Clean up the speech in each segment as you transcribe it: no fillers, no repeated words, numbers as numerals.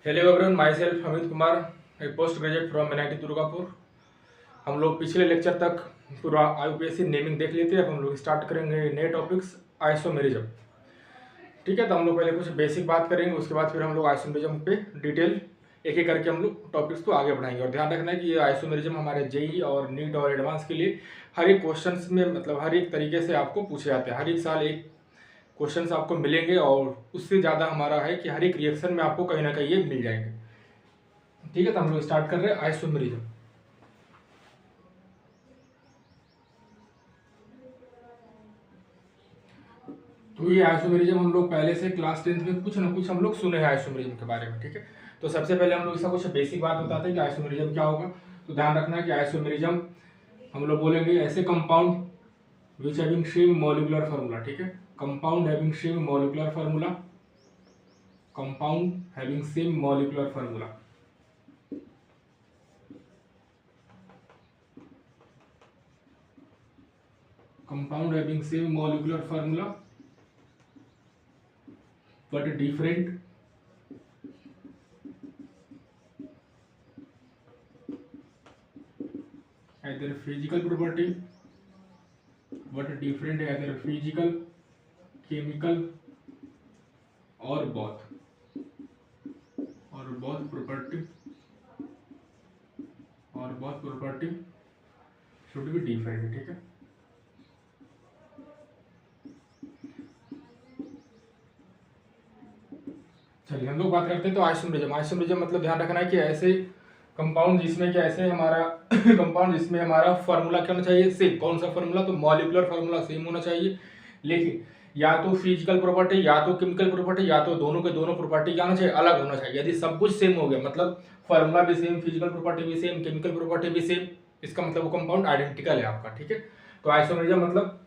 Hello everyone, my self Amit Kumar, A post graduate from NIT Durgapur. हम लोग पिछले लेक्चर तक पूरा आईयूपीएससी नेमिंग देख लेते हैं। अब हम लोग स्टार्ट करेंगे नए टॉपिक्स आइसोमेरिज्म। ठीक है, तो हम लोग पहले कुछ बेसिक बात करेंगे, उसके बाद फिर हम लोग आइसोमेरिज्म पे डिटेल एक एक करके हम लोग टॉपिक्स को आगे बढ़ाएंगे। और ध्यान रखना है कि ये आइसोमेरिज्म हमारे जेई और नीट और एडवांस के लिए हर एक क्वेश्चन में मतलब हर एक तरीके से आपको पूछे जाते हैं। हर एक साल एक क्वेश्चंस आपको मिलेंगे और उससे ज़्यादा हमारा है कि हर एक रिएक्शन में आपको कहीं ना कहीं ये मिल जाएंगे। ठीक है, तो हम लोग स्टार्ट कर रहे हैं आइसोमेरिज्म। तो ये आइसोमेरिज्म हम लोग पहले से क्लास 10th में कुछ ना कुछ हम लोग सुने हैं आइसोमेरिज्म के बारे में। ठीक है, तो सबसे पहले हम लोग इसका कुछ बेसिक बात बताते हैं कि आइसोमेरिज्म क्या होगा। तो ध्यान रखना है कि आइसोमेरिज्म हम लोग बोलेंगे ऐसे compound which having same molecular formula. ठीक है, compound having same molecular formula, compound having same molecular formula. Compound having same molecular formula but different either physical property, but different either physical, chemical or both property should be different। ठीक है, चलिए हम लोग बात करते हैं। तो isomerism मतलब ध्यान रखना है कि ऐसे कंपाउंड जिसमें क्या ऐसे हमारा कंपाउंड जिसमें हमारा फार्मूला क्या होना चाहिए, सेम। कौन सा फार्मूला? तो मॉलिक्यूलर फार्मूला सेम होना चाहिए, लेकिन या तो फिजिकल प्रॉपर्टी या तो केमिकल प्रॉपर्टी या तो दोनों के दोनों प्रॉपर्टी क्या होना चाहिए, अलग होना चाहिए। यदि सब कुछ सेम हो गया मतलब फार्मूला भी सेम, फिजिकल प्रॉपर्टी भी सेम, केमिकल प्रॉपर्टी भी सेम, इसका मतलब वो कंपाउंड आइडेंटिकल है आपका। ठीक है, तो आइसोमेरिज्म मतलब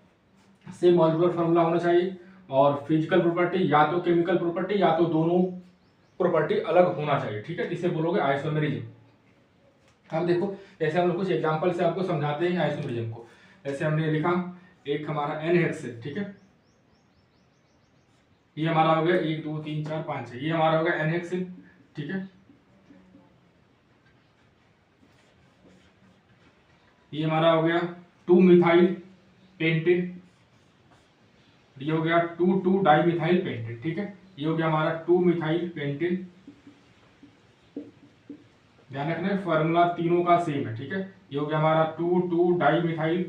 सेम मॉलिक्यूलर फार्मूला होना चाहिए और फिजिकल प्रॉपर्टी या तो केमिकल प्रॉपर्टी या तो दोनों प्रॉपर्टी अलग होना चाहिए। ठीक है, इसे बोलोगे आइसोमेरिज्म। अब देखो, जैसे हम लोग कुछ एग्जांपल से आपको समझाते हैं आइसोमेरिज्म को। जैसे हमने लिखा एक हमारा NH है। ठीक है, ये हमारा हो गया 1 2 3 4 5 6, ये हमारा हो गया NH। ठीक है, ये हमारा हो गया 2 मिथाइल पेंटेन, ये हो गया 2 डाई मिथाइल पेंटेन। ठीक है, ये हो गया हमारा 2 मिथाइल पेंटेन। ध्यान रखना है फॉर्मूला तीनों का सेम है। ठीक है, ये हो गया हमारा 2 di methyl,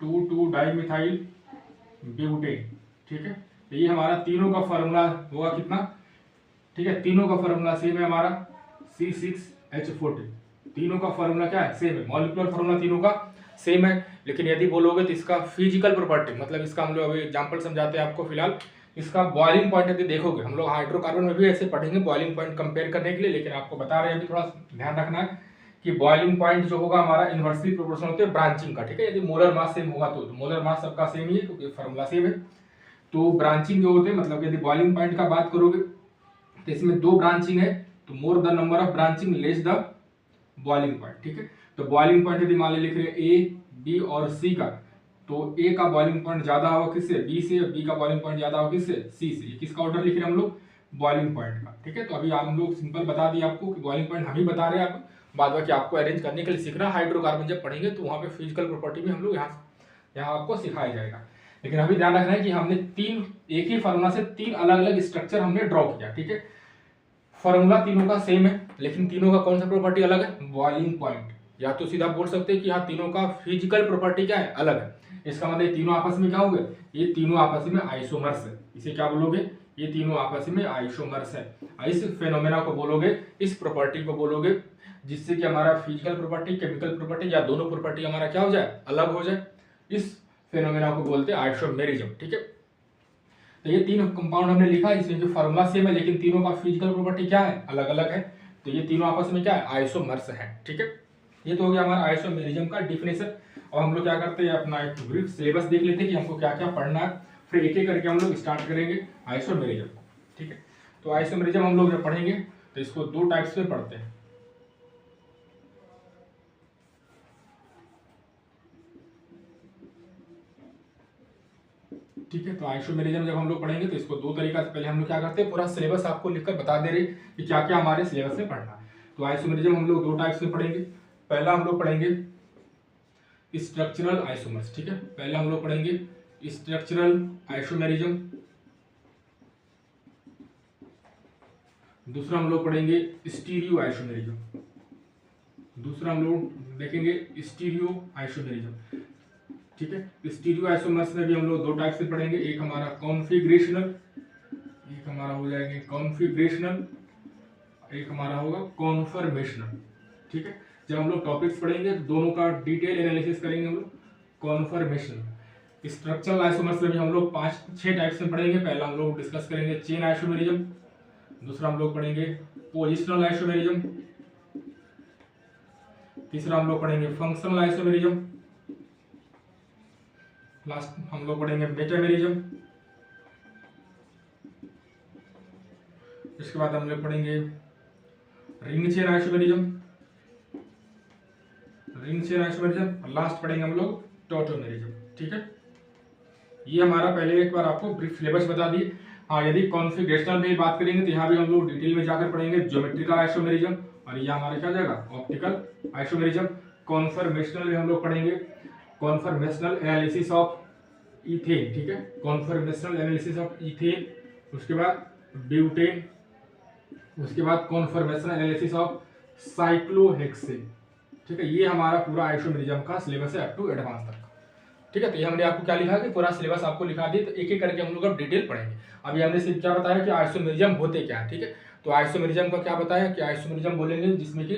2 di methyl butane. ठीक है, तो ये हमारा तीनों का फॉर्मूला होगा कितना? ठीक है, तीनों का फॉर्मूला सेम है हमारा C6H14। तीनों का फॉर्मूला क्या है? सेम है, मॉलिक्यूलर फॉर्मूला तीनों का सेम है। लेकिन यदि बोलोगे तो इसका फिजिकल प्रॉपर्टी मतलब इसका हम लोग अभी एग्जांपल समझाते हैं आपको। फिलहाल इसका बॉइलिंग पॉइंट यदि देखोगे, हम लोग हाइड्रोकार्बन में भी ऐसे पढ़ेंगे बॉइलिंग पॉइंट कंपेयर करने के लिए, लेकिन आपको बता रहे हैं अभी थोड़ा ध्यान रखना है कि बॉइलिंग पॉइंट जो होगा हमारा इनवर्सली प्रोपोर्शनल होते हैं ब्रांचिंग का। ठीक है, यदि मोलर मास सेम होगा तो मोलर मास सबका सेम ही है क्योंकि फॉर्मूला सेम है। तो ब्रांचिंग जो होते हैं मतलब यदि बॉइलिंग पॉइंट का बात करोगे तो इसमें 2 ब्रांचिंग है, तो more the number of branching less the boiling point. ठीक है, तो बॉइलिंग पॉइंट यदि मान लिख रहे हैं A, B और C का, तो A का बॉइलिंग पॉइंट ज्यादा होगा किससे? B से। B का बॉइलिंग पॉइंट ज्यादा होगा किससे? C से। किसका ऑर्डर लिख रहे हैं हम लोग? बॉइलिंग पॉइंट का। ठीक है, तो अभी हम लोग सिंपल बता दिए आपको कि बॉइलिंग पॉइंट हम ही बता रहे हैं, आप बाद बाकी आपको अरेंज करने के लिए सीखना। हाइड्रोकार्बन जब पढ़ेंगे तो वहां पे फिजिकल प्रॉपर्टी में हम लोग यहाँ आपको सिखाया जाएगा। लेकिन अभी ध्यान रखना है कि हमने एक ही फार्मूला से 3 अलग अलग स्ट्रक्चर हमने ड्रॉ किया। ठीक है, फॉर्मूला तीनों का सेम है लेकिन तीनों का कौन सा प्रॉपर्टी अलग है? Boiling point. या तो सीधा बोल सकते हैं कि हाँ तीनों का फिजिकल प्रॉपर्टी क्या है? अलग है। इसका मतलब तीनों आपस में क्या हो गए? ये तीनों आपस में आइसोमर्स है। इसे क्या बोलोगे? ये तीनों आपस में आइसोमर्स है। इस फेनोमेना को बोलोगे, इस प्रॉपर्टी को बोलोगे जिससे कि हमारा फिजिकल प्रॉपर्टी, केमिकल प्रॉपर्टी या दोनों प्रॉपर्टी हमारा क्या हो जाए? अलग हो जाए। इस फेनोमेना को बोलते हैं आइसोमेरिज्म। ठीक है, तो ये 3 कंपाउंड हमने लिखा, इसमें जो फार्मूला सेम है लेकिन तीनों का फिजिकल प्रॉपर्टी क्या है? अलग अलग है। तो ये तीनों आपस में क्या है? आइसोमर्स है। ठीक है, ये तो हो गया हमारा आइसोमेरिज्म का डिफिनेशन। और हम लोग क्या करते हैं, अपना एक ब्रीफ सिलेबस देख लेते हैं कि हमको क्या क्या पढ़ना है, फिर एक एक करके हम लोग स्टार्ट करेंगे आइसोमेरिज्म को। ठीक है, तो आइसोमेरिज्म हम लोग जब पढ़ेंगे तो इसको 2 टाइप्स में पढ़ते हैं। ठीक है। तो आइसोमेरिज्म जब हम लोग पढ़ेंगे तो इसको दो तरीका से, पहले हम लोग क्या करते हैं, पूरा सिलेबस आपको लिखकर बता दे रहे कि क्या क्या हमारे सिलेबस में पढ़ना है। तो आइसोमेरिज्म हम लोग दो टाइप्स में पढ़ेंगे। पहला हम लोग पढ़ेंगे स्ट्रक्चरल आइसोमर्स, ठीक है। पहला हम लोग पढ़ेंगे स्ट्रक्चरल आइसोमेरिज्म, दूसरा हम लोग पढ़ेंगे स्टीरियो आइसोमेरिज्म, दूसरा हम लोग देखेंगे स्टीरियो आइसोमेरिज्म, ठीक है। स्टीरियो आइसोमर्स में भी हम लोग दो टाइप से पढ़ेंगे, एक हमारा कॉन्फिगरेशनल, एक हमारा हो जाएंगे कॉन्फिगरेशनल, एक हमारा होगा कॉन्फर्मेशनल, ठीक है। जब हम लोग टॉपिक्स पढ़ेंगे तो दोनों का डिटेल एनालिसिस करेंगे हम लोग। कॉन्फर्मेशनल स्ट्रक्चरल आइसोमर्स में भी हम लोग 5-6 टाइप्स में पढ़ेंगे। पहला हम लोग डिस्कस करेंगे चेन आइसोमेरिज्म, दूसरा हम लोग पढ़ेंगे पोजिशनल आइसोमेरिज्म, तीसरा हम लोग पढ़ेंगे फंक्शनल आइसोमेरिज्म, लास्ट हम लोग पढ़ेंगे मेटामेरिज्म, इसके बाद हम लोग पढ़ेंगे ring chain isomerism, ring chain isomerism, last पढ़ेंगे हम लोग टॉटोमेरिज्म, ठीक है। ये हमारा पहले एक बार आपको ब्रीफ सिलेबस बता दिए। हाँ, यदि कॉन्फिगरेशनल में बात करेंगे तो यहाँ भी हम लोग डिटेल में जाकर पढ़ेंगे ज्योमेट्रिकल आइसोमेरिज्म, और ये हमारा क्या जाएगा ऑप्टिकल आइसोमेरिज्म। कॉन्फर्मेशनल में हम लोग पढ़ेंगे कॉन्फर्मेशनल एनालिसिस ऑफ इथेन, ठीक है, कॉन्फर्मेशनल एनालिसिस ऑफ इथेन, उसके बाद ब्यूटेन, उसके बाद कॉन्फर्मेशनल एनालिसिस ऑफ साइक्लोहेक्सेन, ठीक है। ये हमारा पूरा आइसोमेरिज्म का सिलेबस है अप टू एडवांस तक, ठीक है। तो ये हमने आपको क्या लिखा कि पूरा सिलेबस आपको लिखा दिया, तो एक एक करके हम लोग अब डिटेल पढ़ेंगे। अभी हमने सिर्फ क्या बताया कि आइसोमेरिज्म होते क्या है, ठीक है। तो आइसोमेरिज्म का क्या बताया कि आइसोमेरिज्म बोलेंगे जिसमें कि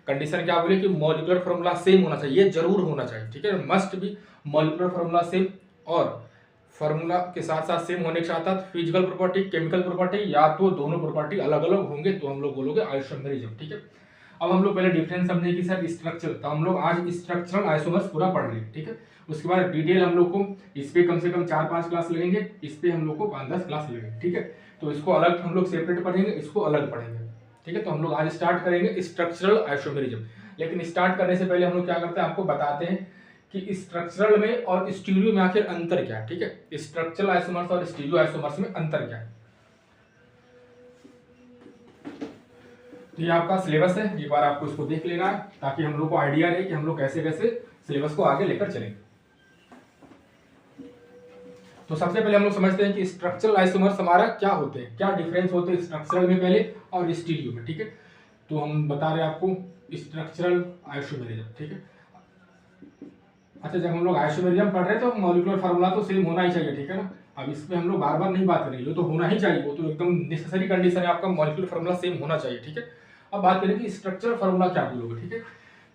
कंडीशन क्या बोले कि मॉलिक्यूलर फॉर्मूला सेम होना चाहिए, ये जरूर होना चाहिए, ठीक है, मस्ट भी मॉलिक्यूलर फॉर्मूला सेम, और फार्मूला के साथ साथ सेम होने के साथ साथ फिजिकल प्रॉपर्टी, केमिकल प्रॉपर्टी, या तो दोनों प्रॉपर्टी अलग अलग होंगे तो हम लोग बोलोगे आइसोमेरिज्म, ठीक है। अब हम लोग पहले डिफरेंस समझे कि सर स्ट्रक्चर, तो हम लोग आज स्ट्रक्चरल आइसोमर्स पूरा पढ़ रहे हैं, ठीक है। उसके बाद डिटेल हम लोग को इस पे कम से कम 4-5 क्लास लगेंगे, इस पे हम लोग को 5-10 क्लास लगेंगे, ठीक है। तो इसको अलग हम लोग सेपरेट पढ़ेंगे, इसको अलग पढ़ेंगे, ठीक है। तो हम लोग आज स्टार्ट करेंगे स्ट्रक्चरल आइसोमेरिज्म। लेकिन स्टार्ट करने से पहले हम लोग क्या करते हैं, आपको बताते हैं कि स्ट्रक्चरल में और स्टीरियो में आखिर अंतर क्या है, ठीक है। स्ट्रक्चरल आइसोमर्स और स्टीरियो आइसोमर्स में अंतर क्या है। तो ये आपका सिलेबस है, एक बार आपको इसको देख लेना है ताकि हम लोग को आइडिया रहे कि हम लोग कैसे कैसे सिलेबस को आगे लेकर चलेंगे। तो सबसे पहले हम लोग समझते हैं कि स्ट्रक्चरल आइसोमर्स हमारा क्या होते हैं, क्या डिफरेंस होते हैं स्ट्रक्चरल में पहले और स्टीरियो में, ठीक है। तो हम बता रहे हैं आपको स्ट्रक्चरल आइसोमेरिज्म, ठीक है। अच्छा, जब हम लोग आइसोमेरिज्म पढ़ रहे हैं तो मॉलिक्यूलर फार्मूला तो सेम होना ही चाहिए, ठीक है ना। अब इसमें हम लोग बार बार नहीं बात करेंगे, तो होना ही चाहिए, वो तो एकदम नेसेसरी कंडीशन है, आपका मॉलिक्यूलर फार्मूला सेम होना चाहिए, ठीक है। अब बात करें कि स्ट्रक्चरल फार्मूला क्या बोलोगे, ठीक है।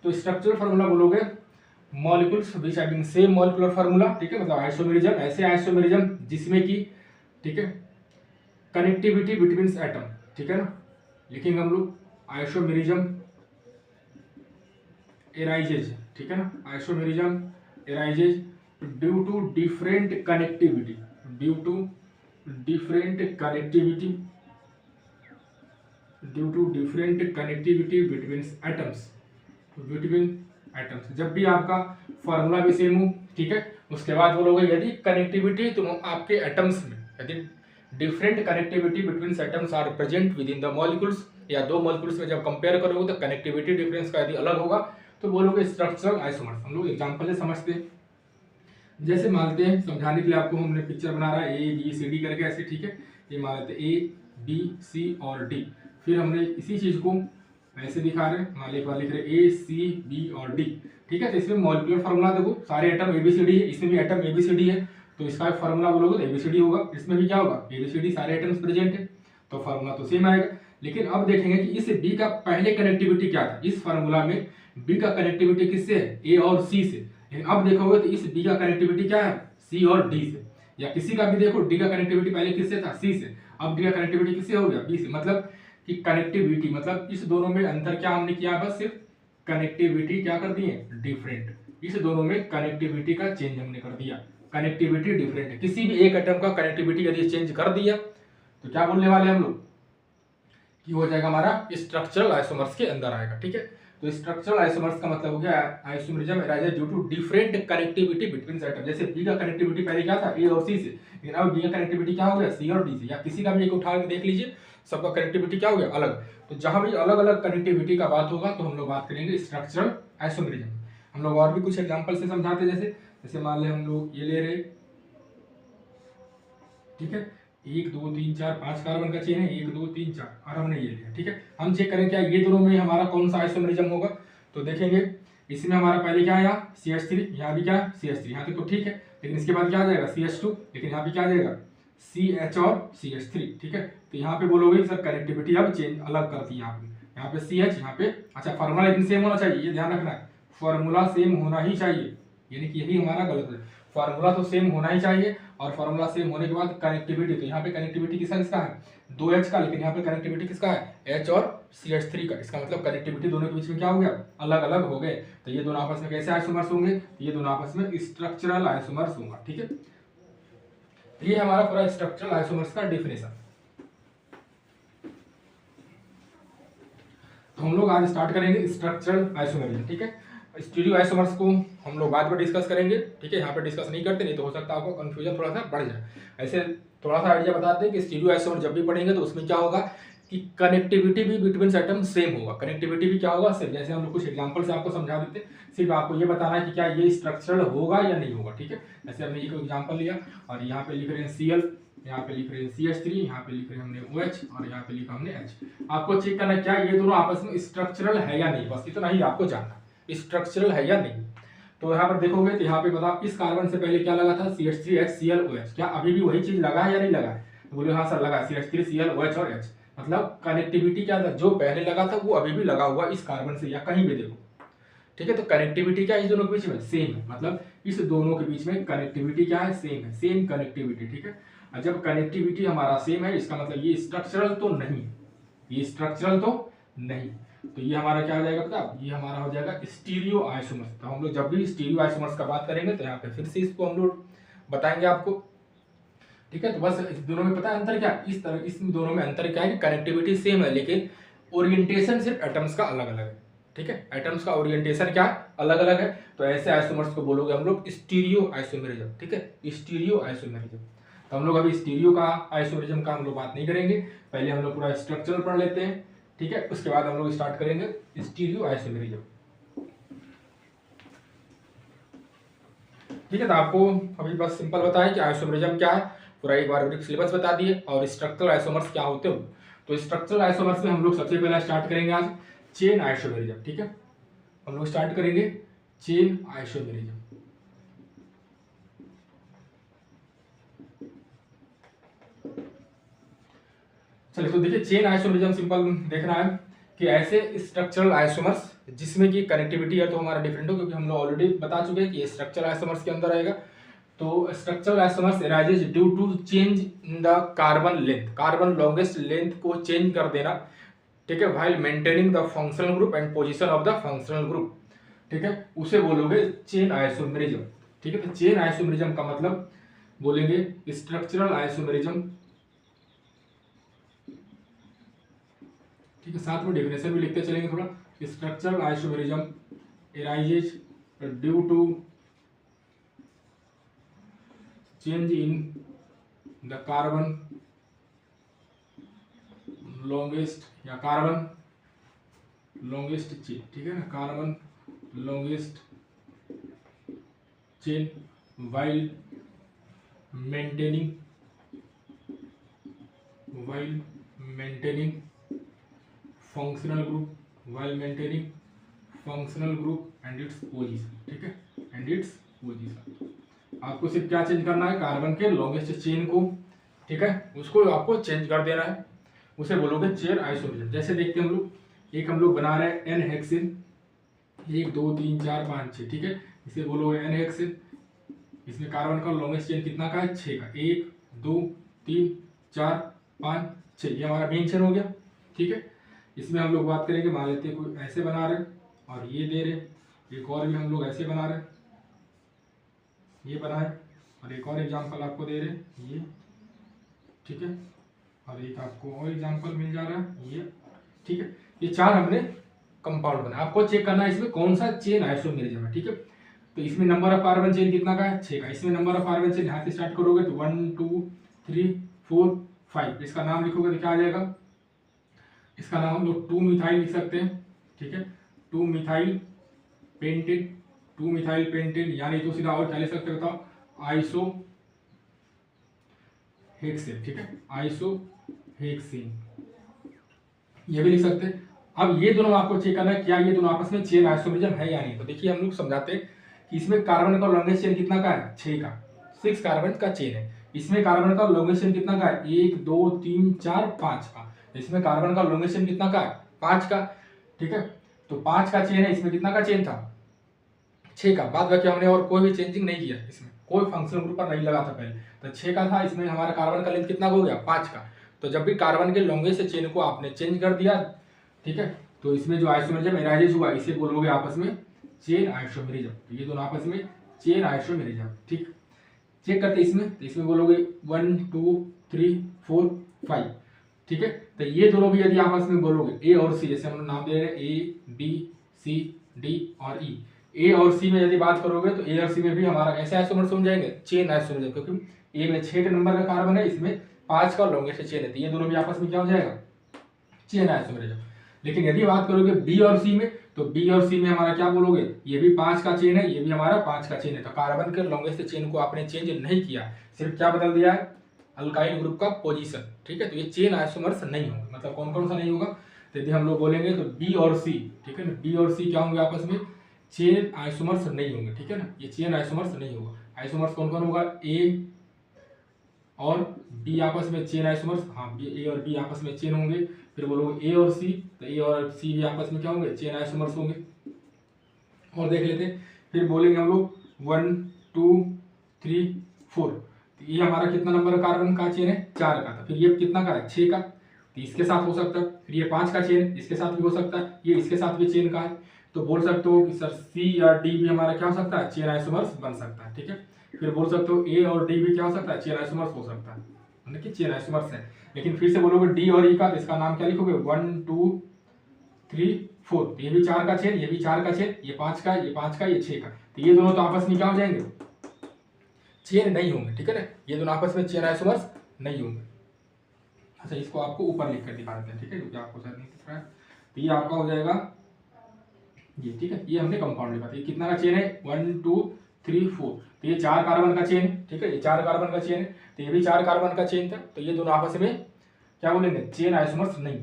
तो स्ट्रक्चरल फार्मूला बोलोगे molecules which having same molecular formula, ठीक है। मतलब आइसोमेरिज्म ऐसे आइसोमेरिज्म जिसमें कि, ठीक है, कनेक्टिविटी बिटवीन एटम, ठीक है ना। लिखेंगे हम लोग आइसोमेरिज्म एराइजेज, ठीक है ना, isomerism arises due to different connectivity, due to different connectivity, due to different connectivity between atoms, between atoms. जब भी आपका फार्मूला भी सेम हो, ठीक है, उसके बाद बोलोगे यदि कनेक्टिविटी तुम आपके एटम्स में, यदि different connectivity between atoms are present within the molecules, या दो मॉलिक्यूल्स में जब कंपेयर करोगे तो कनेक्टिविटी डिफरेंस का यदि अलग होगा तो बोलोगे स्ट्रक्चरल आइसोमर्स। हम लोग एग्जांपल से समझते हैं, जैसे मानते हैं समझाने के लिए आपको हमने पिक्चर बना रहा है A B C D करके ऐसे, ठीक है। ये मान लेते A B C और D, फिर हमने इसी चीज को ऐसे दिखा रहे हैं, मान ली एक बार लिख रहे A C B और D, ठीक है। तो इसमें मॉलिक्यूलर फार्मूला देखो, सारे एटम ABCD है, इसमें भी एटम ABCD है, तो इसका फार्मूला बोलोगे तो ABCD होगा, इसमें भी क्या होगा ABCD, सारे एटम्स प्रेजेंट है, तो फार्मूला तो सेम आएगा। लेकिन अब देखेंगे कि इस B का पहले कनेक्टिविटी क्या था, इस फार्मूला में B का कनेक्टिविटी किससे है, A और C से। लेकिन अब देखोगे तो इस B का कनेक्टिविटी क्या है, C और D से। या किसी का भी देखो D का कनेक्टिविटी पहले किससे था, C से, अब D का कनेक्टिविटी किससे हो गया, B से। मतलब कि कनेक्टिविटी, मतलब इस दोनों में अंतर क्या हमने किया, बस सिर्फ कनेक्टिविटी क्या कर दी है, डिफरेंट। इस दोनों में कनेक्टिविटी का चेंज हमने कर दिया, कनेक्टिविटी डिफरेंट है। किसी भी एक एटम का कनेक्टिविटी यदि चेंज कर दिया तो क्या बोलने वाले हम लोग कि हो जाएगा हमारा स्ट्रक्चरल आइसोमर्स के अंदर आएगा, ठीक है। तो स्ट्रक्चरल आइसोमर्स का मतलब हो गया isomerism arises due to different connectivity between atom. जैसे बी का कनेक्टिविटी पहले क्या था, ए और सी से, लेकिन अब बी का कनेक्टिविटी क्या हो गया, सी और डी से। या किसी का भी एक उठा के देख लीजिए, सबका कनेक्टिविटी क्या हो गया, अलग। तो जहां भी अलग अलग कनेक्टिविटी का बात होगा तो हम लोग बात करेंगे स्ट्रक्चरल आइसोमरिज्म। हम लोग और भी कुछ एग्जांपल से समझाते, जैसे मान ले हम लोग ये ले रहे, ठीक है, 1 2 3 4 5 कार्बन का चेन है, 1 2 3 4, और हमने ये लिया, ठीक है। हम चेक करें क्या ये दोनों में हमारा कौन सा आइसोमरिज्म होगा। तो देखेंगे इसमें हमारा पहले क्या आया CH3, यहाँ भी क्या CH3, यहाँ तक तो ठीक है, लेकिन इसके बाद क्या आ जाएगा CH2, लेकिन यहाँ भी क्या आ जाएगा CH और CH3, ठीक है। तो यहाँ पे बोलोगे सर कनेक्टिविटी अब चेंज अलग कर दी, यहाँ पे CH, यहाँ पे, अच्छा फार्मूला लेकिन सेम होना चाहिए, ये ध्यान रखना है, फार्मूला सेम होना ही चाहिए, यानी कि यही हमारा गलत है। फार्मूला तो सेम होना ही चाहिए, और फार्मूला सेम होने के बाद कनेक्टिविटी, तो यहाँ पे कनेक्टिविटी किसका है 2H का, लेकिन यहाँ पे कनेक्टिविटी किसका है H और CH3 का। इसका मतलब कनेक्टिविटी दोनों के बीच में क्या हो गया, अलग अलग हो गए। तो ये दोनों आपस में कैसे आइसोमर्स होंगे, ये दोनों आपस में स्ट्रक्चरल आइसोमर्स होंगे, ठीक है। ये हमारा पूरा स्ट्रक्चरल आइसोमर्स का डेफिनेशन। तो हम लोग आज स्टार्ट करेंगे स्ट्रक्चरल आइसोमरिज्म, ठीक है। स्टीरियो आइसोमर्स को हम लोग बाद में डिस्कस करेंगे, ठीक है। यहाँ पे डिस्कस नहीं करते, नहीं तो हो सकता है आपको कंफ्यूजन थोड़ा सा बढ़ जाए। ऐसे थोड़ा सा आइडिया बताते हैं कि स्टीरियो आइसोमर जब भी पढ़ेंगे तो उसमें क्या होगा कि कनेक्टिविटी भी बिटवीन एटम सेम होगा। कनेक्टिविटी भी क्या होगा सेम, जैसे हम लोग कुछ एग्जांपल से आपको समझा देते हैं, सिर्फ आपको ये बताना है कि क्या ये स्ट्रक्चरल होगा या नहीं होगा, ठीक है। जैसे हमने एक एग्जांपल लिया और यहाँ पे लिख रहे हैं Cl, यहाँ पे लिख रहे हैं CH3, यहाँ पे लिख रहे हैं हमने OH, और यहाँ पे लिखा हमने H। आपको चेक करना क्या ये दोनों आपस में स्ट्रक्चरल है या नहीं, बस इतना ही आपको जानना, स्ट्रक्चरल है या नहीं। तो यहाँ पर देखोगे तो यहाँ पे बताओ इस कार्बन से पहले क्या लगा था CH3HClOH, क्या अभी भी वही चीज लगा है या नहीं लगा है। तो बोले हाँ सर लगा, CH3Cl OH और H, मतलब कनेक्टिविटी क्या था, जो पहले लगा था वो अभी भी लगा हुआ इस कार्बन से या कहीं भी देखो, ठीक है। तो कनेक्टिविटी क्या है इस दोनों के बीच में, सेम है, मतलब इस दोनों के बीच में कनेक्टिविटी क्या है, सेम है, सेम कनेक्टिविटी, ठीक है। और जब कनेक्टिविटी हमारा सेम है इसका मतलब ये स्ट्रक्चरल तो नहीं, ये स्ट्रक्चरल तो नहीं। तो ये हमारा क्या हो जाएगा पता, ये हमारा हो जाएगा स्टीरियो आइसोमर्स। तो हम लोग जब भी स्टीरियो आइसोमर्स का बात करेंगे तो यहाँ पे फिर से इसको हम लोग बताएंगे आपको, ठीक है। तो बस इस दोनों में पता है अंतर क्या, इस तरह इस दोनों में अंतर क्या है कि कनेक्टिविटी सेम है लेकिन ओरिएंटेशन सिर्फ एटम्स का अलग अलग है, ठीक है। एटम्स का ओरिएंटेशन क्या अलग अलग है। तो ऐसे आइसोमर्स को बोलोगे हम लोग स्टीरियो आइसोमेरिज्म, ठीक है, स्टीरियो आइसोमेरिज्म। तो हम लोग अभी स्टीरियो का आइसोमेरिज्म का हम लोग बात नहीं करेंगे, पहले हम लोग पूरा स्ट्रक्चरल पढ़ लेते हैं, ठीक है। उसके बाद हम लोग स्टार्ट करेंगे स्टीरियो आइसोमेरिज्म, ठीक है। तो आपको अभी बस सिंपल बताया कि आइसोमेरिज्म क्या है, पूरा एक बार सिलेबस बता दिए, और स्ट्रक्चरल आइसोमर्स क्या होते हो। तो स्ट्रक्चरल आइसोमर्स में हम लोग सबसे पहले स्टार्ट करेंगे आज चेन आइसोमेरिज्म, ठीक है। हम लोग स्टार्ट करेंगे चेन आइसोमेरिज्म। चलिए तो देखिए चेन आइसोमेरिज्म सिंपल देखना है कि ऐसे स्ट्रक्चरल आइसोमर्स जिसमें की कनेक्टिविटी है तो हमारा डिफरेंट हो, क्योंकि हम लोग ऑलरेडी बता चुके हैं कि ये स्ट्रक्चरल आइसोमर्स के अंदर आएगा। तो structural isomers arises due to change in the carbon length, carbon longest length को चेंज कर देना, ठीक है, while maintaining the functional group and position of the functional group, ठीक है, उसे बोलोगे चेन आइसोमेरिज्म, ठीक है। तो चेन आइसोमेरिज्म का मतलब बोलेंगे स्ट्रक्चरल आइसोमेरिज्म, ठीक है। साथ में डेफिनेशन भी लिखते चलेंगे थोड़ा। Structural isomerism arises due to change in the carbon longest या कार्बन लॉन्गेस्ट चेन, ठीक है ना, carbon longest chain while maintaining functional group, while maintaining functional group and its position, ठीक है, and its position। आपको सिर्फ क्या चेंज करना है, कार्बन के लॉन्गेस्ट चेन को, ठीक है, उसको आपको चेंज कर देना है, उसे बोलोगे चेन आइसोमेरिज्म। जैसे देखते हैं हम लोग, एक हम लोग बना रहे हैं एन हेक्सेन, 1 2 3 4 5 6, ठीक है, इसे बोलोगे एन हेक्सेन। इसमें कार्बन का लॉन्गेस्ट चेन कितना का है, 6 का, 1 2 3 4 5 6, ये हमारा मेन चेन हो गया, ठीक है। इसमें हम लोग बात करेंगे, मान लेते हैं कोई ऐसे बना रहे और ये दे रहे, एक और भी हम लोग ऐसे बना रहे, ये बनाए, और एक और एग्जांपल आपको दे रहे ये, ठीक है, और एक आपको और एग्जांपल मिल जा रहा है ये, ठीक है। ये 4 हमने कंपाउंड बना। आपको चेक करना है इसमें कौन सा चेन आइसोमेरिज्म है, ठीक है। तो इसमें नंबर ऑफ कार्बन चेन कितना का है, 6 का। इसमें नंबर ऑफ कार्बन चेन यहाँ से स्टार्ट करोगे तो 1 2 3 4 5। इसका नाम लिखोगे तो क्या आ जाएगा, इसका नाम हम लोग 2 मिथाइल लिख सकते हैं, ठीक है। 2 मिथाइल पेंटेन, 2 मिथाइल पेंटेन, यानी तो सीधा और क्या लिख सकते हो बताओ, आइसो हेक्सेन, ठीक है, आइसो हेक्सेन, ये भी लिख सकते हैं। अब ये दोनों आपको चेक करना है क्या ये दोनों आपस में चेन आइसोमेरिज्म है या नहीं। तो देखिए हम लोग समझाते हैं कि इसमें कार्बन का लॉन्गेस्ट चेन कितना का है, 6 का, 6 कार्बन का चेन है। इसमें कार्बन का लॉन्गेस्ट चेन कितना का है, 1 2 3 4 5 का। इसमें कार्बन का लॉन्गेस्ट चेन कितना का है, 5 का, ठीक है। तो 5 का चेन है, इसमें कितना का चेन था, 6 का। बाद बाकी हमने और कोई भी चेंजिंग नहीं किया, इसमें कोई फंक्शनल ग्रुप पर नहीं लगा था पहले, तो 6 का था। इसमें हमारा कार्बन का लेंथ कितना हो गया, 5 का। तो जब भी कार्बन के लॉन्गेस्ट चेन को आपने चेंज कर दिया, ठीक है, तो इसमें जो आइसोमेरिज्म एराइज हुआ इसे बोलोगे आपस में चेन आइसोमेरिज्म। तो ये दोनों आपस में चेन आइसोमेरिज्म, ठीक। चेक करते इसमें, तो इसमें बोलोगे 1 2 3 4 5, ठीक है। तो ये दोनों भी यदि आपस में बोलोगे ए और सी, जैसे हम नाम दे रहे हैं ए बी सी डी और ई, ए और सी में यदि बात करोगे तो ए और सी में भी हमारा ऐसे आइसोमर समझ जाएंगे, चेन आइसोमेरिज्म, क्योंकि ए में 6 नंबर का कार्बन है, इसमें 5 का लॉन्गेस्ट चेन है, तो ये दोनों भी आपस में क्या हो जाएगा, चेन आइसोमेरिज्म। लेकिन यदि बात करोगे बी और सी में, तो बी और सी में हमारा क्या बोलोगे, ये भी 5 का चेन है, ये भी हमारा 5 का चेन है। तो कार्बन के लॉन्गेस्ट चेन को आपने चेंज नहीं किया, सिर्फ क्या बदल दिया है, अल्काइल ग्रुप का पोजीशन, ठीक है। तो ये चेन आइसोमर्स नहीं होंगे। मतलब कौन कौन सा नहीं होगा, तो यदि हम लोग बोलेंगे तो बी और सी, ठीक है ना, बी और सी क्या होंगे आपस में, चेन आइसोमर्स नहीं होंगे, ठीक है ना, ये चेन आइसोमर्स नहीं होगा। आइसोमर्स कौन कौन होगा, ए और बी आपस में चेन आइसोमर्स, हाँ ए और बी आपस में चेन होंगे। फिर बोलोगे ए और सी, तो ए और सी भी आपस में क्या होंगे, चेन आइसोमर्स होंगे। और देख लेते हैं, फिर बोलेंगे हम लोग 1 2 3 4, तो ये हमारा कितना नंबर कार्बन का चेन है, 4 का। तो फिर ये कितना का है, 6 का, तो इसके साथ हो सकता है। फिर ये 5 का चेन, इसके साथ भी हो सकता है, ये इसके साथ भी चेन का है। तो बोल सकते हो कि सर सी या डी भी हमारा क्या हो सकता है, चेन आइसोमर्स बन सकता है, ठीक है। फिर बोल सकते हो ए और डी भी क्या हो सकता है, चेन आइसोमर्स हो सकता है, मतलब कि चेन आइसोमर्स है। लेकिन फिर से बोलोगे डी और ई का, तो इसका नाम क्या लिखोगे, 1 2 3 4, ये भी 4 का चेन, ये भी 4 का चेन, ये 5 का, ये 5 का, ये 6 का। तो ये दोनों तो आपस में क्या हो जाएंगे, चेन नहीं होंगे, ठीक है ना, ये दोनों आपस में चेन आइसोमर्स नहीं होंगे। अच्छा, इसको आपको ऊपर लिख कर दिखा देते हैं, ठीक है, क्योंकि आपको शायद नहीं दिख रहा है। तो ये आपका हो जाएगा ये, ठीक है। ये हमने कंपाउंड लिखा था। ये कितना का चेन है, 1 2 3 4, तो ये 4 कार्बन का चेन है, ठीक है, ये 4 कार्बन का चेन है। तो ये भी 4 कार्बन का चेन था। तो ये दोनों आपस में क्या बोलेंगे, चेन आइसोमर्स नहीं,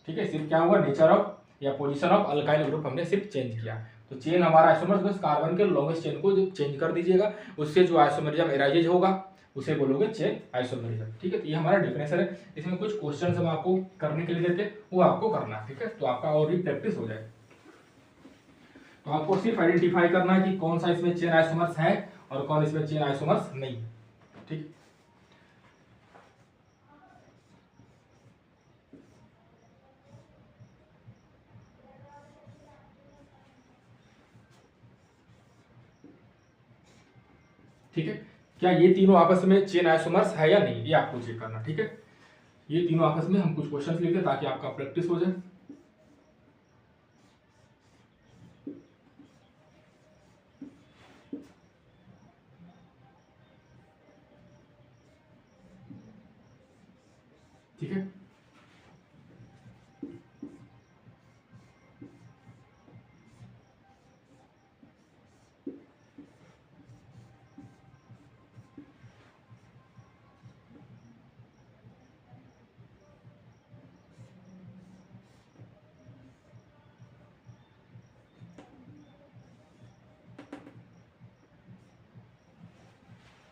ठीक है। सिर्फ क्या हुआ, नेचर ऑफ या पोजीशन ऑफ अल्काइल ग्रुप हमने सिर्फ चेंज किया। तो चेन हमारा आइसोमर्स, बस कार्बन के लॉन्गेस्ट चेन को जो चेंज कर दीजिएगा, उससे जो आइसोमेरिज्म एराइज होगा उसे बोलोगे चेन आइसोमेरिज्म, ठीक है। तो ये हमारा डिफिनेशन है। इसमें कुछ क्वेश्चन हम आपको करने के लिए देते हैं, वो आपको करना है, ठीक है। तो आपका और भी प्रैक्टिस हो जाए। तो आपको सिर्फ आइडेंटिफाई करना है कि कौन सा इसमें चेन आइसोमर्स है और कौन इसमें चेन आइसोमर्स नहीं है, ठीक। ठीक है, क्या ये तीनों आपस में चेन आइसोमर्स है या नहीं, ये आपको चेक करना, ठीक है। ये तीनों आपस में हम कुछ क्वेश्चंस लिखते हैं ताकि आपका प्रैक्टिस हो जाए। ठीक है,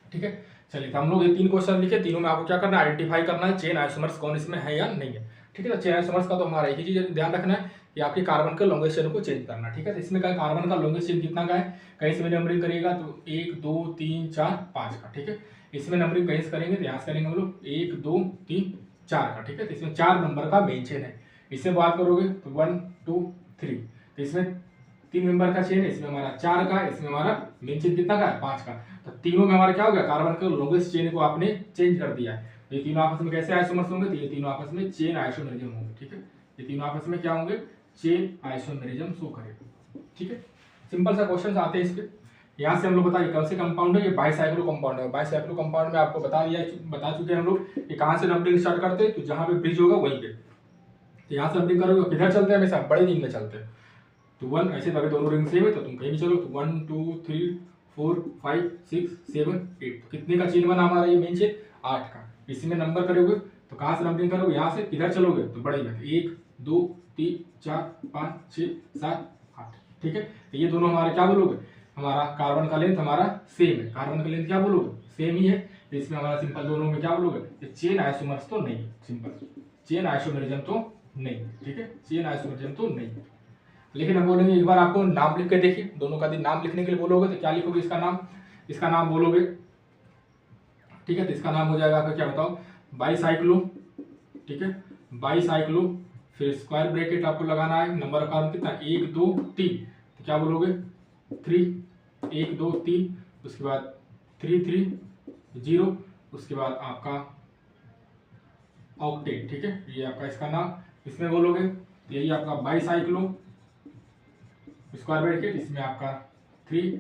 ठीक है। चलिए, तो हम लोग ये 3 क्वेश्चन लिखे, तीनों में आपको क्या करना है, आइडेंटिफाई करना है चेन आइसोमर्स कौन इसमें है या नहीं है, ठीक है। तो चेन आइसोमर्स का तो हमारा एक ही चीज ध्यान रखना है कि आपके कार्बन के लॉन्गेस्ट चेन को चेंज करना, ठीक है। तो इसमें क्या कार्बन का लॉन्गेस्ट चेन कितना का है, कहीं से भी नंबरिंग करिएगा तो 1 2 3 4 5 का, ठीक है। इसमें नंबरिंग कहीं से करेंगे तो यहाँ से करेंगे हम लोग 1 2 3 4 का, ठीक है। तो इसमें 4 नंबर का मेन चेन है। इसमें बात करोगे तो 1 2 3, तो इसमें 3 मेंबर का चेन है, इसमें हमारा 4 का, इसमें हमारा मेन चेन कितना का है, 5 का। तो तीनों में हमारा क्या हो गया, कार्बन के लॉन्गेस्ट चेन को आपने चेंज कर दिया है। ये तीनों आपस में कैसे आइसोमर्स होंगे, तो ये तीनों आपस में चेन आइसोमेरिज्म होंगे, ठीक है। ये तीनों आपस में क्या होंगे, चेन आइसोमेरिज्म शो करेगा। ठीक है, सिंपल सा क्वेश्चन आते हैं इसके। यहाँ से हम लोग बताइए कौन से कंपाउंड है, ये बाईसाइक्लो कंपाउंड है। बाईसाइक्लो कंपाउंड में आपको बता चुके हैं हम लोग कि कहाँ से नंबरिंग स्टार्ट करते हैं, तो जहाँ पे ब्रिज होगा वहीं पे। तो यहाँ से नंबरिंग करोगे किधर चलते हैं, हमेशा बड़े रिंग में चलते हैं। तो 1 ऐसे अगर दोनों रिंग सेम है तो तुम कहीं भी चलो, तो 1 2 3 4 5 6 7 8। तो कितने का चेन बना हमारा ये मेन चेन, 8 का। इसमें नंबर करोगे तो कहाँ से नंबरिंग करोगे, यहाँ से किधर चलोगे तो बड़े में, 1 2 3 4 5 6 7 8। ठीक है, तो ये दोनों हमारा क्या बोलोगे, हमारा कार्बन का लेंथ हमारा सेम है। कार्बन का लेंथ क्या बोलोगे, सेम ही है। तो इसमें हमारा सिंपल दोनों में क्या बोलोगे, चेन आइसोमर्स तो नहीं, सिंपल चेन आइसोमेरिज्म तो नहीं। ठीक है, चेन आइसोमेरिज्म तो नहीं। लेकिन हम बोलेंगे एक बार आपको नाम लिख के देखिए, दोनों का नाम लिखने के लिए बोलोगे तो क्या लिखोगे, इसका नाम बोलोगे। ठीक है, तो इसका नाम हो जाएगा आपका, क्या बताओ, बाईसाइक्लो। ठीक है, बाईसाइक्लो, फिर स्क्वायर ब्रैकेट आपको लगाना है, नंबर ऑफ कार्बन कितना, 1 2 3। तो क्या बोलोगे, 3 1 2 3, उसके बाद 3 3 0, उसके बाद आपका ऑक्टेट। ठीक है, ये आपका इसका नाम इसमें बोलोगे, यही आपका बाईसाइक्लो स्क्वायर ब्रैकेट, इसमें आपका 3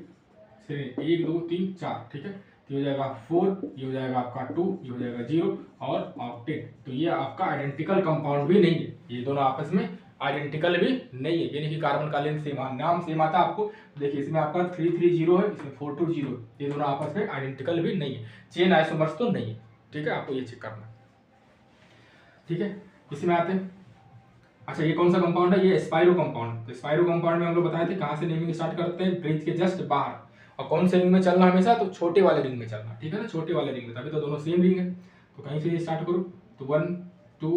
1 2 3 4। ठीक है, तो ये हो जाएगा 4, ये हो जाएगा आपका 2, ये हो जाएगा 0 और ऑक्टेट। तो ये आपका आइडेंटिकल कंपाउंड भी नहीं है, ये दोनों आपस में आइडेंटिकल भी नहीं है, यानी कि कार्बन का लेंथ सेम, नाम सेम आता है आपको। देखिए इसमें आपका 3 3 0 है, इसमें 4 2 0, ये दोनों आपस में आइडेंटिकल भी नहीं है, चेन आइसोमर्स तो नहीं है। ठीक है, आपको ये चेक करना। ठीक है, इसमें आते हैं, अच्छा ये कौन सा कंपाउंड है, ये स्पाइरो कंपाउंड। तो स्पाइरो कंपाउंड में हम लोग बताए थे कहाँ से नेमिंग स्टार्ट करते हैं, ब्रिज के जस्ट बाहर। और कौन से रिंग में चलना हमेशा, तो छोटे वाले रिंग में चलना। ठीक है ना, छोटे वाले रिंग में, तभी तो दोनों सेम रिंग है। तो कहीं से स्टार्ट करो, तो 1 2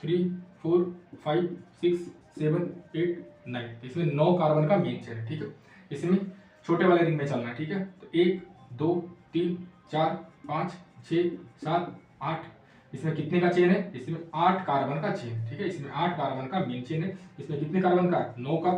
3 4 5 6 7 8 9। इसमें 9 कार्बन का मेन चेन है। ठीक है, इसमें छोटे वाले रिंग में चलना है। ठीक है, तो 1 2 3 4 5 6 7 8। इसमें कितने का चेन है, इसमें 8 कार्बन का चेन। ठीक है, इसमें 8 कार्बन का मेन चेन है। इसमें कितने कार्बन का, 9 का।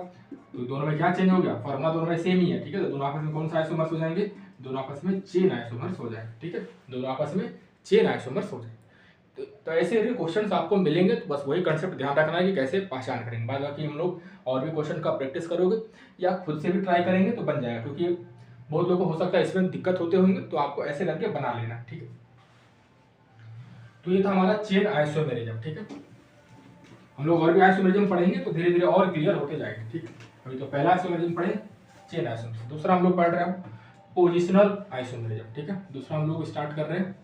तो दोनों में क्या चेंज हो गया, फॉर्मूला दोनों में सेम ही है। ठीक है, तो दोनों आपस में कौन सा आइसोमर्स हो जाएंगे, दोनों आपस में चेन आइसोमर्स हो जाएंगे। ठीक है, दोनों आपस में चेन आइसोमर्स हो जाएंगे। तो ऐसे क्वेश्चन आपको मिलेंगे, तो बस वही कंसेप्ट ध्यान रखना है कि कैसे पहचान करेंगे। बाद बाकी हम लोग और भी क्वेश्चन का प्रैक्टिस करोगे या खुद से भी ट्राई करेंगे तो बन जाएगा, क्योंकि बहुत लोगों को हो सकता है इसमें दिक्कत होते होंगे, तो आपको ऐसे करके बना लेना। ठीक है, तो ये था हमारा चेन आइसोमेरिज्म। ठीक है, हम लोग और भी आइसोमेरिज्म पढ़ेंगे तो धीरे धीरे और क्लियर होते जाएंगे। ठीक है, अभी तो पहला आइसोमेरिज्म पढ़े, चेन आइसोमेरिज्म। दूसरा हम लोग पढ़ रहे हैं पोजिशनल आइसोमेरिज्म। ठीक है, दूसरा हम लोग स्टार्ट कर रहे हैं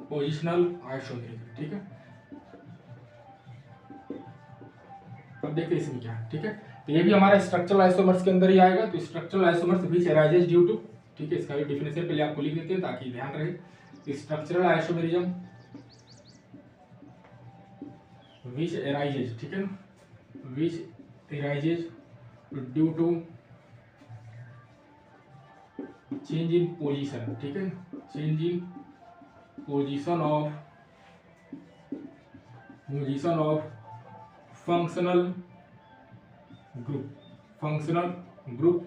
पोजिशनल आइसोमेरिज्म। ठीक है, अब देखते हैं इसमें क्या है। ठीक है, तो ये भी हमारा स्ट्रक्चरल आइसोमर्स के अंदर ही आएगा। तो structural isomers which arises due to, ठीक है, इसका भी डेफिनेशन पहले आपको लिख देते हैं ताकि ध्यान रहे। स्ट्रक्चरल आइसोमेरिज्म which arises, ठीक है ना, which arises due to change in position। ठीक है, change in position of functional group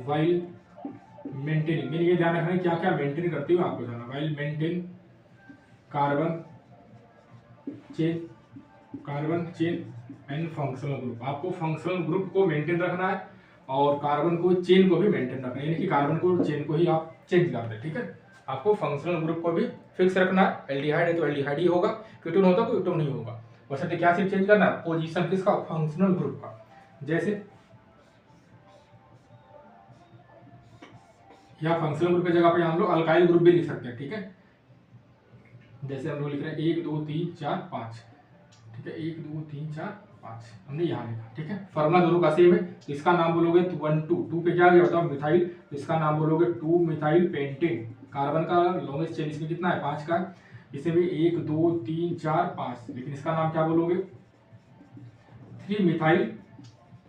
while maintaining, मेरे ये ध्यान रखना है क्या क्या मेंटेन करती हो आपको जाना, while maintain carbon chain and functional group. आपको फंक्शनल ग्रुप को मेंटेन रखना है और कार्बन को चेन को भी मेंटेन रखना है, यानी कि कार्बन को चेन को ही आप चेंज कर दें। ठीक है, आपको फंक्शनल ग्रुप को भी फिक्स रखना है। एल्डिहाइड है तो एल्डिहाइड ही होगा, कीटोन होता तो कीटोन नहीं होगा। वैसे क्या सिर्फ चेंज करना है, पोजीशन किसका, फंक्शनल ग्रुप का। जैसे या फंक्शनल ग्रुप की जगह पे हम लोग अल्काइल ग्रुप भी लिख सकते हैं। ठीक है, जैसे हम लोग लिख रहे हैं 1 2 3 4 5। ठीक है, 1 2 3 4 5 हमने यहाँ लिखा। ठीक है, फॉर्मूला दोनों का सेम है। इसका नाम बोलोगे 1 2 पे क्या आ गया बताओ, मिथाइल। इसका नाम बोलोगे 2 मिथाइल पेंटेन। कार्बन का लॉन्गेस्ट चेन इसमें कितना है, 5 का। इसे भी 1 2 3 4 5, लेकिन इसका नाम क्या बोलोगे, 3 मिथाइल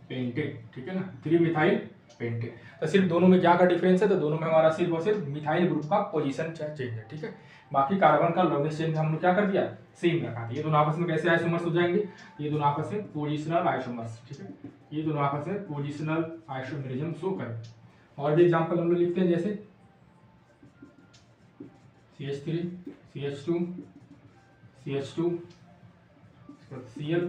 पेंटेन। ठीक है ना, 3 मिथाइल पेंटेन। तो सिर्फ दोनों में क्या का डिफरेंस है, तो दोनों में हमारा सिर्फ और सिर्फ मिथाइल ग्रुप का पोजीशन चेंज है। ठीक है, बाकी कार्बन का लॉन्गेस्ट चेन हम लोग क्या कर दिया, सेम रखा। ये दोनों आपस में कैसे आइसोमर्स हो जाएंगे, ये दोनों आपस में पोजिशनल आइसोमर्स। ठीक है, ये दोनों आपस में पोजिशनल आइसोमेरिज्म शो करें। और भी एग्जांपल हम लोग लिखते हैं, जैसे CH3 CH2 CH2, Cl,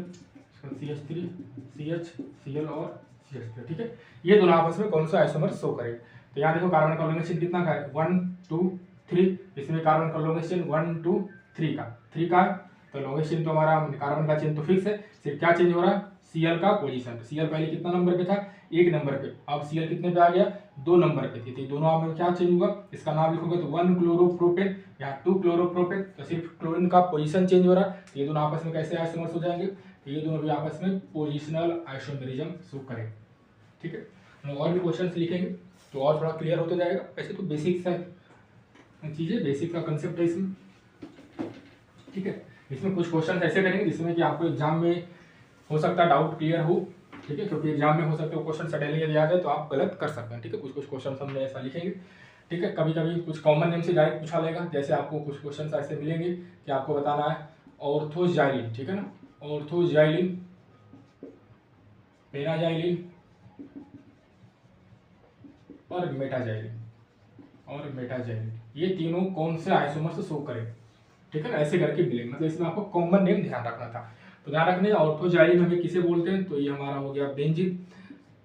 CH3 CH Cl और CH3, ठीक है। ये दोनों आपस में कौन सा आइसोमर शो करेंगे। तो यहाँ देखो कार्बन का लॉन्गेस्ट चेन कितना का है 1 2 3, इसमें कार्बन का लॉन्गेस्ट चेन 1 2 3 का है। तो लॉन्गेस्ट चेन तो हमारा कार्बन का चेन तो फिक्स है, सिर्फ क्या चेंज हो रहा है Cl का पोजीशन। Cl पहले कितना नंबर पे था 1 नंबर पे, अब Cl कितने पे आ गया 2 नंबर पे थी। तो दोनों आप में क्या चेंज होगा, इसका नाम लिखोगे तो 1 क्लोरोप्रोपेन, यहाँ 2 क्लोरोप्रोपेन, तो सिर्फ क्लोरीन का पोजीशन चेंज हो रहा है। तो ये दोनों आपस में कैसे आइसोमर्स हो जाएंगे, तो ये दोनों भी आपस में पोजिशनल आइसोमेरिज्म शो करेंगे, ठीक है। हम और भी क्वेश्चन लिखेंगे तो और थोड़ा क्लियर होता जाएगा। वैसे तो बेसिक्स है चीज़ें, बेसिक का कंसेप्ट है इसमें, ठीक है। इसमें कुछ क्वेश्चन ऐसे करेंगे जिसमें कि आपको एग्जाम में हो सकता है डाउट क्लियर हो, ठीक है, क्योंकि एग्जाम में हो सकता है क्वेश्चन सडनली यदि आ जाए तो आप गलत कर सकते हैं, ठीक है। कुछ कुछ क्वेश्चन हमने ऐसा लिखेंगे, ठीक है। कभी कभी कुछ कॉमन नेम से डायरेक्ट पूछा लेगा, जैसे आपको कुछ क्वेश्चन ऐसे मिलेंगे कि आपको बताना है ऑर्थोजाइलिन, ठीक है ना, ऑर्थोजाइलिन, पेनाजाइलिन और मेटाजाइलिन, ये तीनों कौन से आइसोमर से शो करें, ठीक है ना, ऐसे करके मिलेंगे। मतलब इसमें आपको कॉमन नेम ध्यान रखना था। तो ध्यान रखने ऑर्थोजाइलिन हमें किसे बोलते हैं, तो ये हमारा हो गया बेंजीन,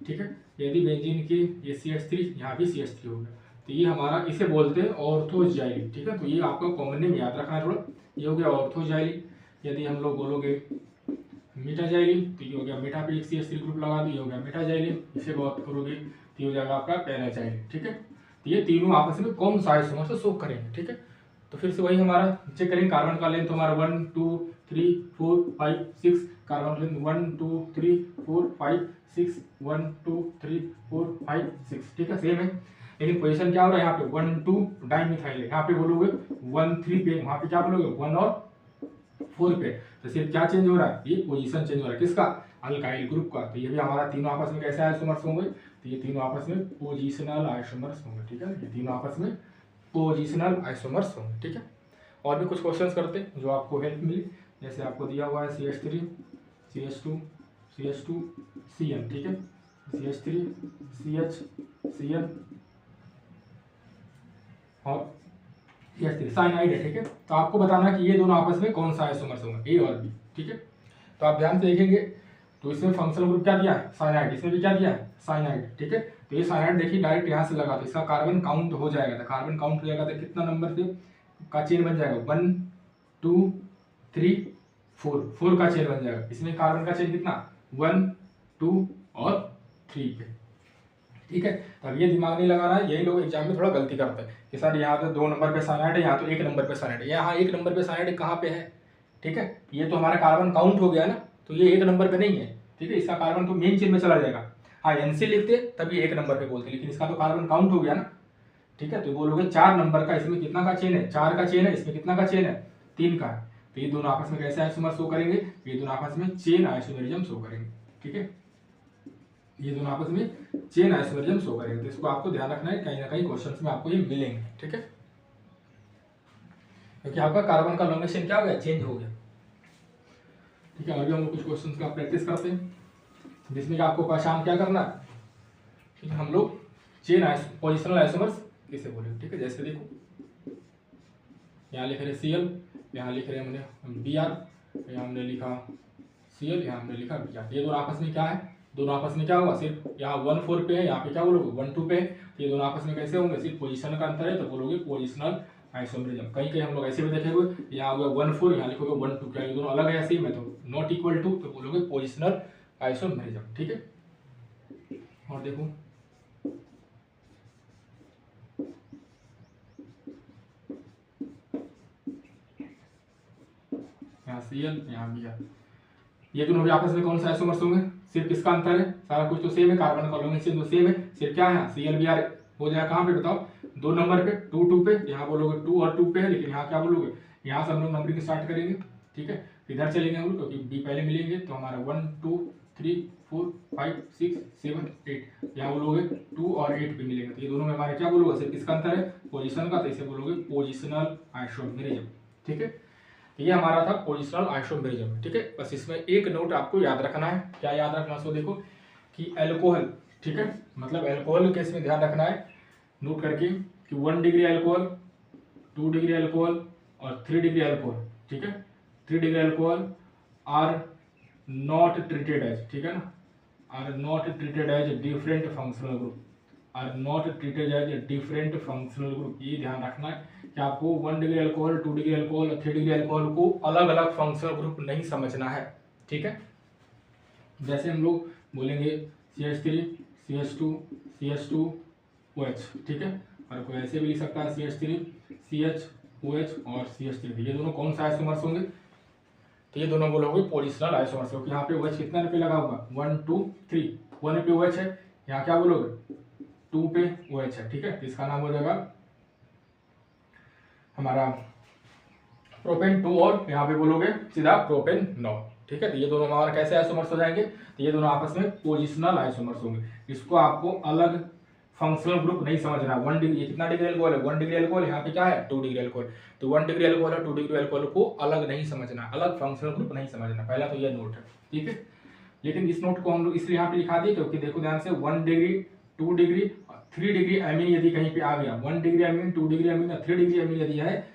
ठीक है। यदि बेंजीन की ये CH3, यहाँ भी CH3 हो गया, तो ये हमारा किसे बोलते हैं ऑर्थोजाइलिन, ठीक है। तो ये आपका कॉमन नेम याद रखना है थोड़ा। ये हो गया ऑर्थोजाइलिन। यदि हम लोग बोलोगे मेटाजाइलिन तो ये हो गया मेटा पे एक CH3 ग्रुप लगा दो, ये हो गया मेटाजाइलिन। इसे बात करोगे तो ये हो जाएगा आपका पेनाजाइलिन, ठीक है। तो ये तीनों आपस में कौन सा आइसोमर से शो करेंगे, ठीक है। तो फिर से वही हमारा चेक करेंगे, कार्बन का लेंथ हमारा 1 2 3 4 5 6, कार्बन लेंथ 1 2 3 4 5 6 1 2 3 4 5 6, ठीक है, सेम है। लेकिन पोजीशन क्या हो रहा है यहाँ पे 1 2 डाइमिथाइल है, यहाँ पे बोलोगे 1 3 पे, वहाँ पे क्या बोलोगे 1 और 4 पे। तो सिर्फ क्या चेंज हो रहा है, ये पोजीशन चेंज हो रहा है, किसका अल्काइल ग्रुप का। तो ये भी हमारा तीनों आपस में कैसे आइसोमर्स होंगे, तो ये तीनों आपस में पोजिशनल आइसोमर्स होंगे, ठीक है। ये तीनों आपस में पोजिशनल आइसोमर्स होंगे, ठीक है। और भी कुछ क्वेश्चंस करते हैं जो आपको हेल्प मिली, जैसे आपको दिया हुआ है CH3 CH2 CH2 Cn, ठीक है, CH3 CH Cn और CH3 साइनाइड है, ठीक है। तो आपको बताना कि ये दोनों आपस में कौन सा आइसोमर्स होंगे, A और B, ठीक है। तो आप ध्यान से देखेंगे तो इसमें फंक्शनल ग्रुप क्या दिया है साइनाइड, इसमें भी क्या दिया है साइनाइड, ठीक है। तो ये साइनाइड देखिए डायरेक्ट यहाँ से लगा तो इसका कार्बन काउंट हो जाएगा, तो कार्बन काउंट हो जाएगा तो कितना नंबर से का चेन बन जाएगा 1 2 3 4 का चेन बन जाएगा। इसमें कार्बन का चेन कितना 1 2 और 3 पे, ठीक है। तब ये दिमाग नहीं लगाना है, यही लोग एग्जाम में थोड़ा गलती करते हैं कि सर यहाँ तो 2 नंबर पे साइनाइड है, यहाँ तो 1 नंबर पे साइनाइड है, यहाँ 1 नंबर पे साइनाइड कहाँ पे है, ठीक है। ये तो हमारा कार्बन काउंट हो गया ना, तो ये 1 नंबर पे नहीं है, ठीक है। इसका कार्बन तो मेन चेन में चला जाएगा। हाँ NC लिखते तब ये 1 नंबर पे बोलते, लेकिन इसका तो कार्बन काउंट हो गया ना, ठीक है। तो बोलोगे 4 नंबर का, इसमें कितना का चेन है 4 का चेन है, इसमें कितना का चेन है 3 का है। तो ये दोनों आपस में कैसे आइसोमर शो करेंगे, ये दोनों आपस में चेन आइसोमेरिज्म शो करेंगे, ठीक है। ये दोनों आपस में चेन आइसोमेरिज्म शो करेंगे। तो इसको आपको ध्यान रखना है, कहीं ना कहीं क्वेश्चंस में आपको ये मिलेंगे, ठीक है। क्योंकि आपका कार्बन का लॉन्गेस्ट चेन क्या हो गया चेंज हो गया, ठीक है। अभी हम लोग कुछ क्वेश्चंस का प्रैक्टिस करते हैं जिसमें कि आपको पहचान क्या करना है, ठीक है। हम लोग चेन पोजिशनल आइसोमर्स इसे बोले, ठीक है। जैसे देखो यहाँ लिख रहे Cl, यहाँ लिख रहे हमने Br, यहाँ हमने लिखा Cl, यहाँ हमने लिखा Br। ये दोनों आपस में क्या है, दोनों आपस में क्या होगा, सिर्फ यहाँ 1 4 पे है, यहाँ पे क्या बोलोगे 1 2 पे है। तो ये दोनों आपस में कैसे होंगे, सिर्फ पोजीशन का अंतर है, तो बोलोगे पोजिशनल आइसोमेरिज्म। कहीं कहीं हम लोग ऐसे भी देखे हुए, यहाँ होगा 1 4, यहाँ लिखोगे 1 2, क्या ये दोनों अलग है सेम है, तो नॉट इक्वल टू, तो बोलोगे पोजिशनल आइसोमेरिज्म, ठीक है। और देखो यहाँ Cl, यहाँ Br, ये दोनों भी आपस में कौन सा आइसोमर्स होंगे, सिर्फ किसका अंतर है, सारा कुछ तो सेम है, कार्बन का लॉन्गेस्ट चेन तो सेम है, सिर्फ क्या है Cl Br हो जाएगा कहाँ पे बताओ 2 नंबर पे 2 2 पे, यहाँ बोलोगे 2 और 2 पे है, लेकिन यहाँ क्या बोलोगे, यहाँ से हम लोग नंबरिंग स्टार्ट करेंगे, ठीक है। इधर चलेंगे हम लोग क्योंकि B पहले मिलेंगे, तो हमारा 1 2 3 4 5 6 7 8, यहाँ बोलोगे 2 और 8 पे मिलेंगे। तो ये दोनों में हमारे क्या बोलोगे, सिर्फ किसका अंतर है पोजीशन का, तो इसे बोलोगे पोजिशनल आइसोमेरिज्म, ठीक है। ये हमारा था पोजिशनल आइसोमेरिज्म, ठीक है। बस इसमें एक नोट आपको याद रखना है, क्या याद रखना है, सो देखो कि अल्कोहल, ठीक है, मतलब अल्कोहल के इसमें ध्यान रखना है नोट करके कि 1 डिग्री अल्कोहल, 2 डिग्री अल्कोहल और 3 डिग्री अल्कोहल, ठीक है। 3 degree alcohol are not treated as, ठीक है ना, are not treated as different functional group, are not treated as different functional group. ये ध्यान रखना है कि आपको 1 डिग्री अल्कोहल, 2 डिग्री अल्कोहल और 3 डिग्री अल्कोहल को अलग अलग फंक्शनल ग्रुप नहीं समझना है, ठीक है। जैसे हम लोग बोलेंगे CH3 CH2 CH2 OH, ठीक है, और कोई ऐसे भी लिख सकता है CH3 CH OH और CH3। ये दोनों कौन सा आइसोमर्स होंगे, तो ये दोनों बोलोगे पोजिशनल आइसोमर्स। क्योंकि यहाँ पे OH कितना पे लगा होगा 1 2 3, 1 पे OH है, यहाँ क्या बोलोगे 2 पे OH है, ठीक है। तो इसका नाम हो जाएगा हमारा प्रोपेन 2 और यहाँ पे बोलोगे सीधा प्रोपेन 9, ठीक है। तो ये दोनों हमारा कैसे आइसोमर्स हो जाएंगे, तो ये दोनों आपस में पोजिशनल आइसोमर्स होंगे। इसको आपको अलग फंक्शनल ग्रुप नहीं समझना। 1 डिग्री, ये कितना डिग्री अल्कोहल है 1 डिग्री अल्कोहल, यहाँ पे क्या है 2 डिग्री अल्कोहल। तो 1 डिग्री अल्कोहल और 2 डिग्री अल्कोहल को अलग नहीं समझना, अलग फंक्शनल ग्रुप नहीं समझना। पहला तो ये नोट है, ठीक है। लेकिन इस नोट को हम लोग इसलिए यहाँ पे लिखा दिए क्योंकि देखो ध्यान से 1 डिग्री 2 डिग्री 3 डिग्री एमीन यदि कहीं पे आ गया, 1 डिग्री एमीन 2 डिग्री एमीन और 3 डिग्री एमीन यदि है,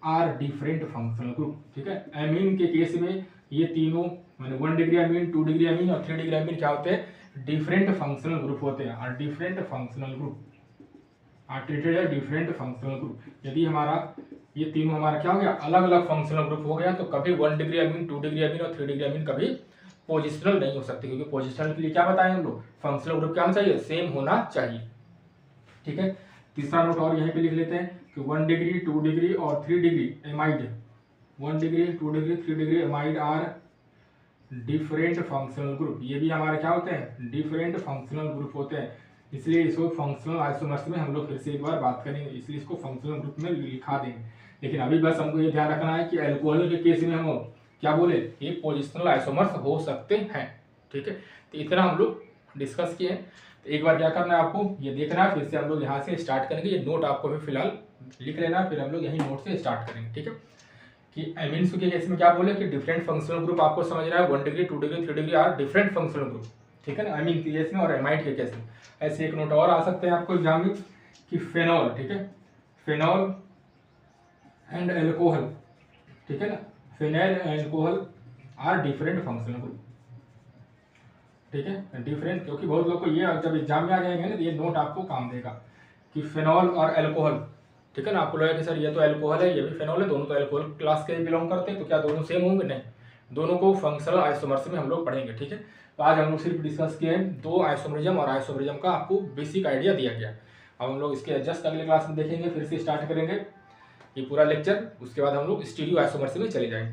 आर डिफरेंट फंक्शनल ग्रुप, ठीक है। एमीन के केस में ये तीनों माने 1 डिग्री एमीन 2 डिग्री एमीन और 3 डिग्री एमीन क्या होते हैं, डिफरेंट फंक्शनल ग्रुप होते हैं। और different functional group are treated as different functional group. यदि हमारा ये तीनों हमारा क्या हो गया अलग अलग फंक्शनल ग्रुप हो गया, तो कभी 1 डिग्री एमीन 2 डिग्री एमीन और 3 डिग्री एमीन कभी पोजिशनल नहीं हो सकते। क्योंकि पोजिशनल के लिए क्या बताएं हम लोग, फंक्शनल ग्रुप क्या होना चाहिए, सेम होना चाहिए, ठीक है। तीसरा नोट और यहीं पे लिख लेते हैं कि 1 डिग्री 2 डिग्री और 3 degree amide, 1 degree 2 degree 3 degree amide are different functional group. ये भी हमारे क्या होते हैं, डिफरेंट फंक्शनल ग्रुप होते हैं। इसलिए इसको फंक्शनल आइसोमर्स में हम लोग फिर से एक बार बात करेंगे, इसलिए इसको फंक्शनल ग्रुप में लिखा देंगे। लेकिन अभी बस हमको ये ध्यान रखना है कि अल्कोहल के केस में हम क्या बोले, ये पोजिशनल आइसोमर्स हो सकते हैं, ठीक है। तो इतना हम लोग डिस्कस किए हैं। तो एक बार क्या करना है आपको, ये देखना है, फिर से हम लोग यहाँ से स्टार्ट करेंगे। ये नोट आपको भी फिलहाल लिख लेना है, फिर हम लोग यही नोट से स्टार्ट करेंगे, ठीक है। कि एमीन्स के केस में क्या बोले कि डिफरेंट फंक्शनल ग्रुप आपको समझ रहा है, 1 degree 2 degree 3 degree are different functional group, ठीक है ना, एमीन के केस में और एमाइड के केस में। ऐसे एक नोट और आ सकते हैं आपको एग्जाम में कि फेनॉल, ठीक है, फेनॉल एंड एल्कोहल, ठीक है ना, phenol and alcohol are different functional group, ठीक है, डिफरेंट। क्योंकि बहुत लोग को ये जब एग्जाम में आ जाएंगे ना तो ये नोट आपको काम देगा कि फेनॉल और एल्कोहल, ठीक है ना। आपको लगेगा कि सर ये तो एल्कोहल है ये भी फेनॉल है, दोनों तो एल्कोहल क्लास के बिलोंग करते हैं, तो क्या दोनों सेम होंगे, नहीं, दोनों को फंक्शनल आइसोमर्स में हम लोग पढ़ेंगे, ठीक है। तो आज हम लोग सिर्फ डिस्कस किए हैं दो आइसोमरिज्म, और आइसोमरिज्म का आपको बेसिक आइडिया दिया गया। अब हम लोग इसके जस्ट अगले क्लास में देखेंगे, फिर से स्टार्ट करेंगे ये पूरा लेक्चर, उसके बाद हम लोग स्टीरियो आइसोमर्स में चले जाएंगे।